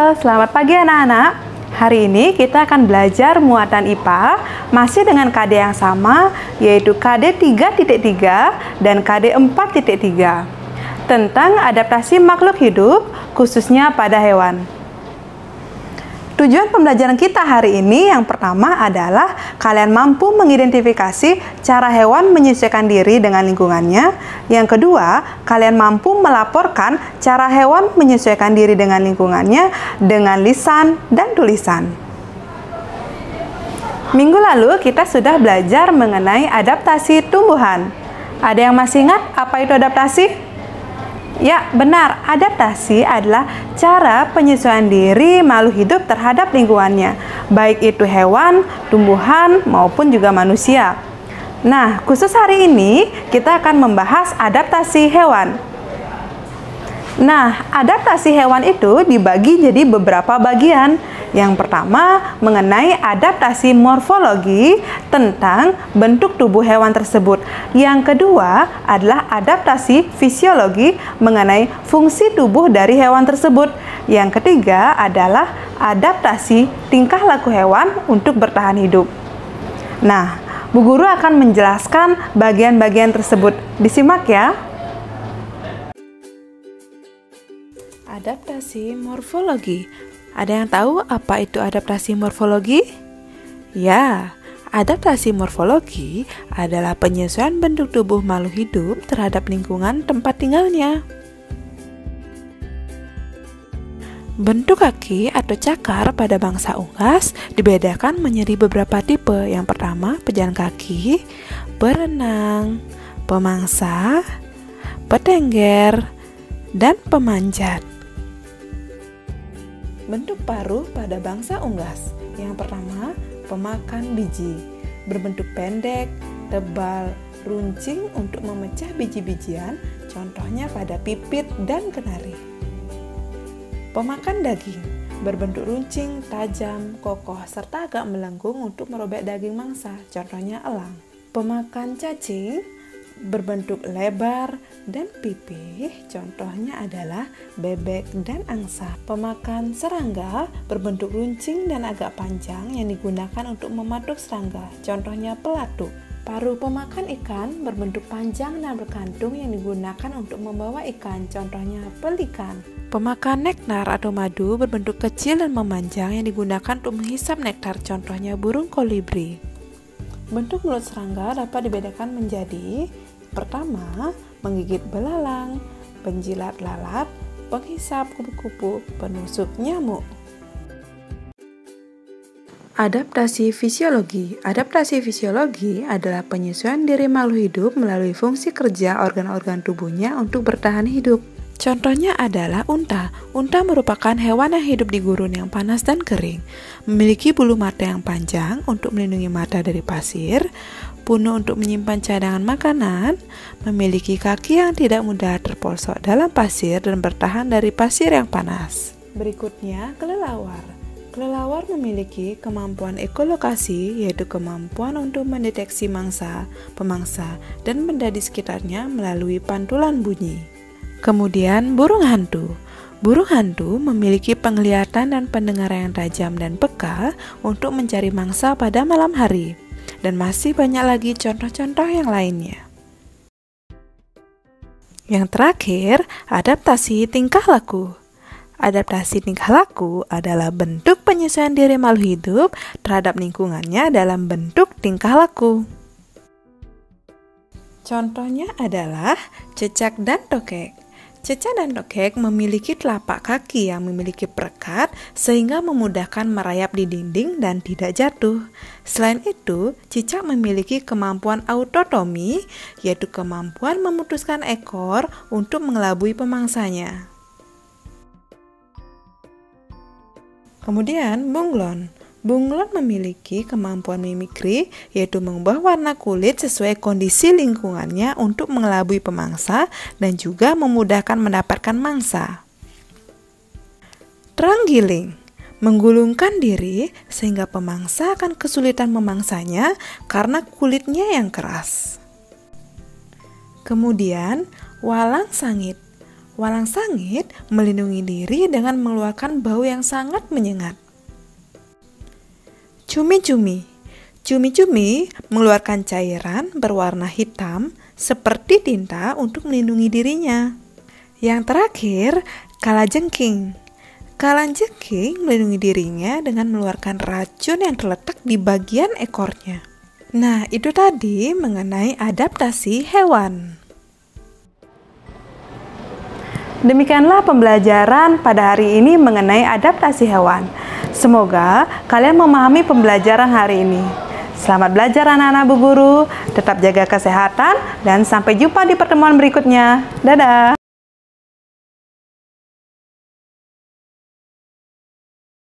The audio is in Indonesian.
Halo, selamat pagi anak-anak. Hari ini kita akan belajar muatan IPA masih dengan KD yang sama, yaitu KD 3.3 dan KD 4.3 tentang adaptasi makhluk hidup, khususnya pada hewan. Tujuan pembelajaran kita hari ini yang pertama adalah kalian mampu mengidentifikasi cara hewan menyesuaikan diri dengan lingkungannya. Yang kedua, kalian mampu melaporkan cara hewan menyesuaikan diri dengan lingkungannya dengan lisan dan tulisan. Minggu lalu kita sudah belajar mengenai adaptasi tumbuhan. Ada yang masih ingat apa itu adaptasi? Ya, benar. Adaptasi adalah cara penyesuaian diri makhluk hidup terhadap lingkungannya, baik itu hewan, tumbuhan, maupun juga manusia. Nah, khusus hari ini kita akan membahas adaptasi hewan. Nah, adaptasi hewan itu dibagi jadi beberapa bagian. Yang pertama, mengenai adaptasi morfologi tentang bentuk tubuh hewan tersebut. Yang kedua adalah adaptasi fisiologi mengenai fungsi tubuh dari hewan tersebut. Yang ketiga adalah adaptasi tingkah laku hewan untuk bertahan hidup. Nah, Bu Guru akan menjelaskan bagian-bagian tersebut. Disimak ya. Adaptasi morfologi. Ada yang tahu apa itu adaptasi morfologi? Ya, adaptasi morfologi adalah penyesuaian bentuk tubuh makhluk hidup terhadap lingkungan tempat tinggalnya. Bentuk kaki atau cakar pada bangsa unggas dibedakan menjadi beberapa tipe. Yang pertama, pejalan kaki, berenang, pemangsa, petengger, dan pemanjat. Bentuk paruh pada bangsa unggas. Yang pertama, pemakan biji. Berbentuk pendek, tebal, runcing untuk memecah biji-bijian, contohnya pada pipit dan kenari. Pemakan daging. Berbentuk runcing, tajam, kokoh, serta agak melengkung untuk merobek daging mangsa, contohnya elang. Pemakan cacing. Berbentuk lebar dan pipih, contohnya adalah bebek dan angsa. Pemakan serangga berbentuk runcing dan agak panjang yang digunakan untuk mematuk serangga, contohnya pelatuk. Paruh pemakan ikan berbentuk panjang dan berkantung yang digunakan untuk membawa ikan, contohnya pelikan. Pemakan nektar atau madu berbentuk kecil dan memanjang yang digunakan untuk menghisap nektar, contohnya burung kolibri. Bentuk mulut serangga dapat dibedakan menjadi: pertama, menggigit belalang, penjilat lalat, penghisap kupu-kupu, penusuk nyamuk. Adaptasi fisiologi. Adaptasi fisiologi adalah penyesuaian diri makhluk hidup melalui fungsi kerja organ-organ tubuhnya untuk bertahan hidup. Contohnya adalah unta. Unta merupakan hewan yang hidup di gurun yang panas dan kering. Memiliki bulu mata yang panjang untuk melindungi mata dari pasir, punuh untuk menyimpan cadangan makanan, memiliki kaki yang tidak mudah terpolsok dalam pasir dan bertahan dari pasir yang panas. Berikutnya, kelelawar. Kelelawar memiliki kemampuan ekolokasi, yaitu kemampuan untuk mendeteksi mangsa, pemangsa, dan benda di sekitarnya melalui pantulan bunyi. Kemudian, burung hantu. Burung hantu memiliki penglihatan dan pendengaran yang tajam dan peka untuk mencari mangsa pada malam hari. Dan masih banyak lagi contoh-contoh yang lainnya. Yang terakhir, adaptasi tingkah laku. Adaptasi tingkah laku adalah bentuk penyesuaian diri makhluk hidup terhadap lingkungannya dalam bentuk tingkah laku. Contohnya adalah cecak dan tokek. Cecak dan tokek memiliki telapak kaki yang memiliki perekat sehingga memudahkan merayap di dinding dan tidak jatuh. Selain itu, cicak memiliki kemampuan autotomi, yaitu kemampuan memutuskan ekor untuk mengelabui pemangsanya. Kemudian, bunglon. Bunglon memiliki kemampuan mimikri, yaitu mengubah warna kulit sesuai kondisi lingkungannya untuk mengelabui pemangsa dan juga memudahkan mendapatkan mangsa. Terenggiling menggulungkan diri sehingga pemangsa akan kesulitan memangsanya karena kulitnya yang keras. Kemudian, walang sangit. Walang sangit melindungi diri dengan mengeluarkan bau yang sangat menyengat. Cumi-cumi. Cumi-cumi mengeluarkan cairan berwarna hitam seperti tinta untuk melindungi dirinya. Yang terakhir, kalajengking. Kalajengking melindungi dirinya dengan mengeluarkan racun yang terletak di bagian ekornya. Nah, itu tadi mengenai adaptasi hewan. Demikianlah pembelajaran pada hari ini mengenai adaptasi hewan. Semoga kalian memahami pembelajaran hari ini. Selamat belajar anak-anak Bu Guru, tetap jaga kesehatan dan sampai jumpa di pertemuan berikutnya. Dadah!